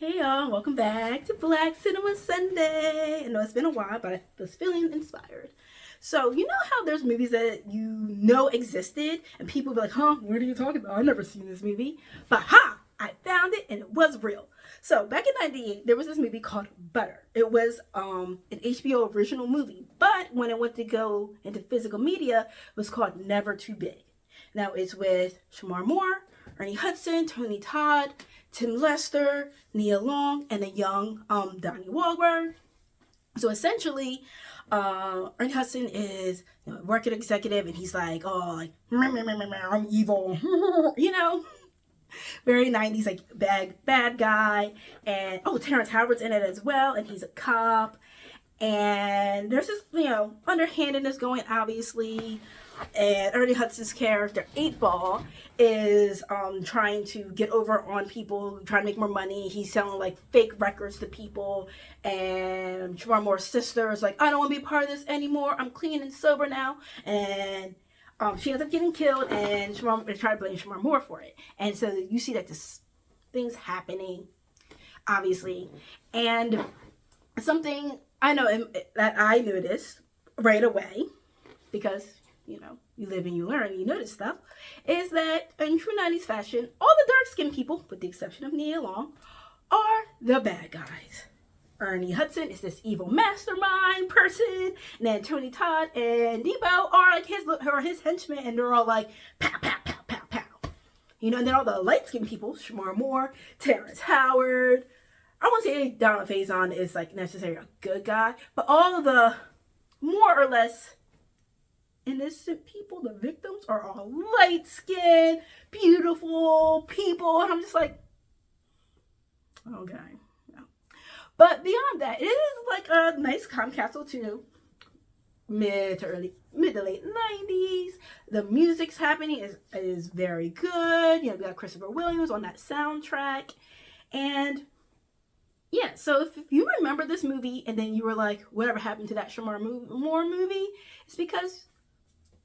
Hey y'all, welcome back to Black Cinema Sunday. I know it's been a while, but I was feeling inspired. So, you know how there's movies that you know existed, and people be like, huh, what are you talking about? I've never seen this movie. But ha! I found it and it was real. So back in '98, there was this movie called Butter. It was an HBO original movie, but when it went to go into physical media, it was called Never Too Big. Now it's with Shamar Moore, Ernie Hudson, Tony Todd, Tim Lester, Nia Long, and a young Donnie Wahlberg. So essentially, Ernie Hudson is a market executive, and he's like, oh, like, I'm evil, very 90s, like bad guy. And oh, Terrence Howard's in it as well, and he's a cop. And there's this, underhandedness going, obviously. And Ernie Hudson's character, 8 Ball, is trying to get over on people, trying to make more money. He's selling like fake records to people. And Shamar Moore's sister is like, I don't want to be part of this anymore. I'm clean and sober now. And she ends up getting killed, and they try to blame Shamar Moore for it. And so you see that this thing's happening, obviously. And something I know that I noticed right away, because you live and you learn, you notice stuff, is that in true 90s fashion, all the dark-skinned people, with the exception of Nia Long, are the bad guys. Ernie Hudson is this evil mastermind person, and then Tony Todd and Debo are like his henchmen, and they're all like, pow, pow, pow, pow, pow. And then all the light-skinned people, Shamar Moore, Terrence Howard, I won't say Donald Faison is like necessarily a good guy, but all of the more or less innocent people, the victims, are all light-skinned, beautiful people, and I'm just like, okay. No. But beyond that, it is like a nice time capsule to mid to late 90s. The music's happening is very good. We got Christopher Williams on that soundtrack, and yeah, so if you remember this movie and then you were like, whatever happened to that Shamar Moore movie, it's because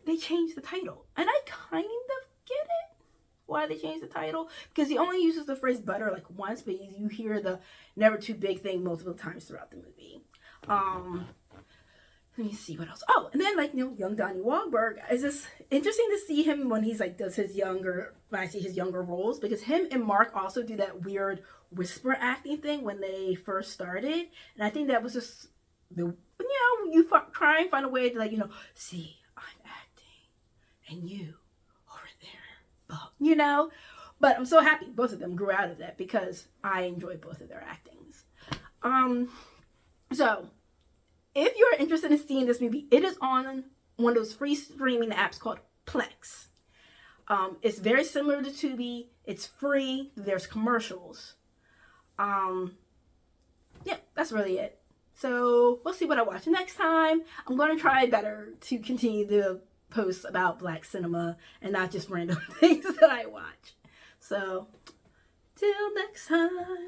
they changed the title. And I kind of get it, why they changed the title. Because he only uses the phrase butter like once, but you hear the never too big thing multiple times throughout the movie. Let me see what else. Oh, and then young Donnie Wahlberg. It's just interesting to see him when he's when I see his younger roles, because him and Mark also do that weird whisper acting thing when they first started. And I think that was just you try and find a way to see, I'm acting and you over there. But I'm so happy both of them grew out of that, because I enjoy both of their actings. So if you're interested in seeing this movie, it is on one of those free streaming apps called Plex. It's very similar to Tubi. It's free. There's commercials. Yeah, that's really it. So we'll see what I watch next time. I'm going to try better to continue to post about Black cinema and not just random things that I watch. So till next time.